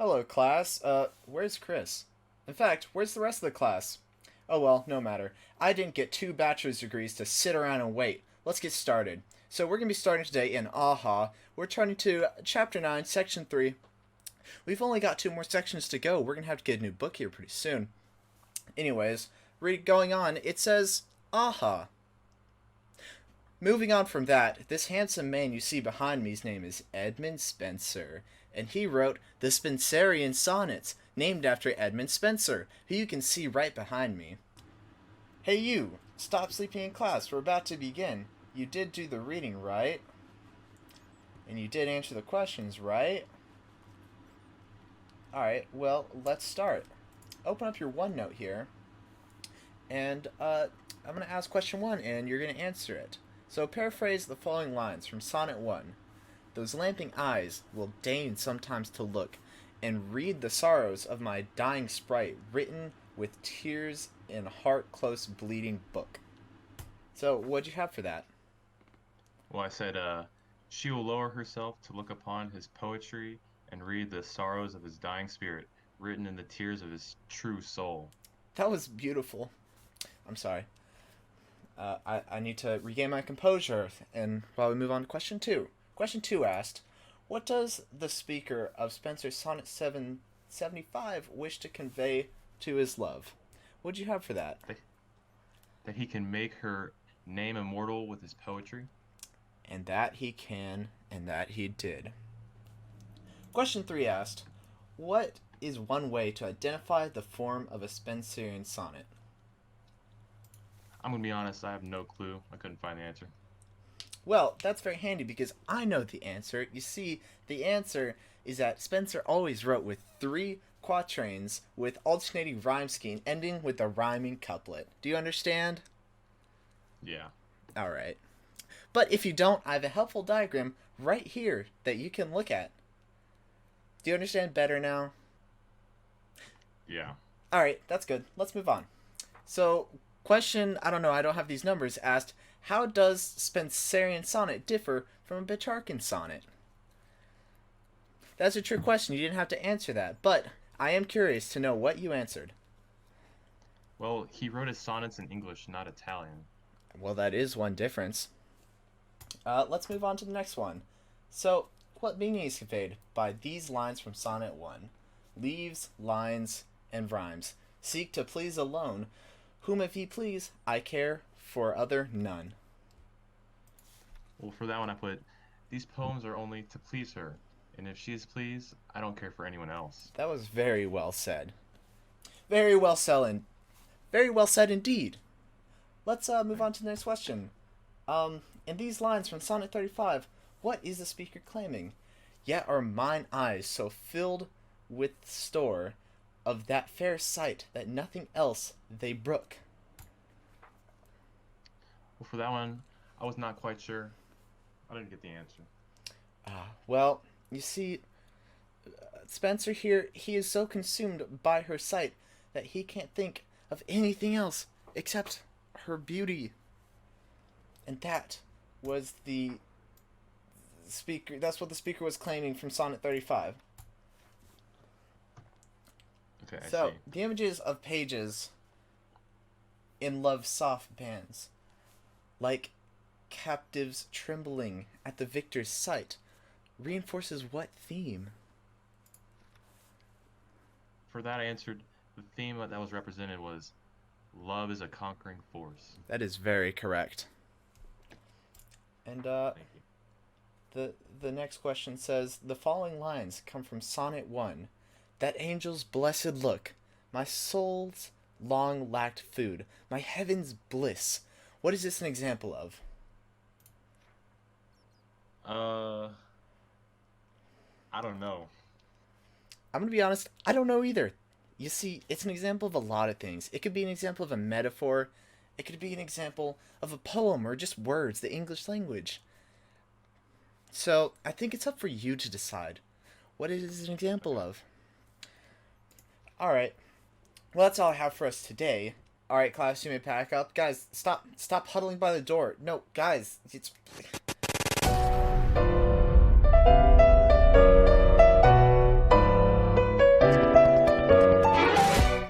Hello, class. Where's Chris? In fact, where's the rest of the class? Oh well, no matter. I didn't get two bachelor's degrees to sit around and wait. Let's get started. So we're going to be starting today in AHA. We're turning to Chapter 9, Section 3. We've only got two more sections to go. We're going to have to get a new book here pretty soon. Anyways, going on, it says AHA. Moving on from that, this handsome man you see behind me's name is Edmund Spenser, and he wrote the Spenserian Sonnets, named after Edmund Spenser, who you can see right behind me. Hey you, stop sleeping in class, we're about to begin. You did do the reading, right? And you did answer the questions, right? Alright, well, let's start. Open up your OneNote here, and I'm going to ask question 1, and you're going to answer it. So paraphrase the following lines from Sonnet 1. Those lamping eyes will deign sometimes to look, and read the sorrows of my dying sprite, written with tears in heart-close bleeding book. So, what'd you have for that? Well, I said, she will lower herself to look upon his poetry and read the sorrows of his dying spirit, written in the tears of his true soul. That was beautiful. I'm sorry. I need to regain my composure, and while we move on to question 2. Question 2 asked, what does the speaker of Spenser's Sonnet 775 wish to convey to his love? What'd you have for that? That he can make her name immortal with his poetry. And that he can, and that he did. Question 3 asked, what is one way to identify the form of a Spenserian sonnet? I'm going to be honest, I have no clue. I couldn't find the answer. Well, that's very handy because I know the answer. You see, the answer is that Spenser always wrote with 3 quatrains with alternating rhyme scheme ending with a rhyming couplet. Do you understand? Yeah. Alright. But if you don't, I have a helpful diagram right here that you can look at. Do you understand better now? Yeah. Alright, that's good. Let's move on. So, question, I don't have these numbers, asked, how does Spenserian sonnet differ from a Petrarchan sonnet? That's a trick question. You didn't have to answer that, but I am curious to know what you answered. Well, he wrote his sonnets in English, not Italian. Well, that is one difference. Let's move on to the next one. So, what meaning is conveyed by these lines from Sonnet 1? Leaves, lines, and rhymes. Seek to please alone. Whom if ye please, I care for other none. Well, for that one, I put, these poems are only to please her, and if she is pleased, I don't care for anyone else. That was very well said. Very well said. Very well said indeed. Let's move on to the next question. In these lines from Sonnet 35, what is the speaker claiming? Yet are mine eyes so filled with store of that fair sight that nothing else they brook. Well, for that one, I was not quite sure. I didn't get the answer. Well, you see, Spenser here, he is so consumed by her sight that he can't think of anything else except her beauty. And that was the speaker. That's what the speaker was claiming from Sonnet 35. Okay, I So, see. the images of pages in love's soft bands, like captives trembling at the victor's sight, reinforces what theme? For that, I answered, the theme that was represented was love is a conquering force. That is very correct. And Thank you. the next question says the following lines come from Sonnet 1. That angel's blessed look, my soul's long lacked food, my heaven's bliss. What is this an example of? Uh, I don't know. I'm going to be honest, I don't know either. You see, it's an example of a lot of things. It could be an example of a metaphor. It could be an example of a poem or just words, the English language. So, I think it's up for you to decide what it is an example Okay. of. Alright, well that's all I have for us today. Alright, class, you may pack up. Guys, stop huddling by the door. No, guys, it's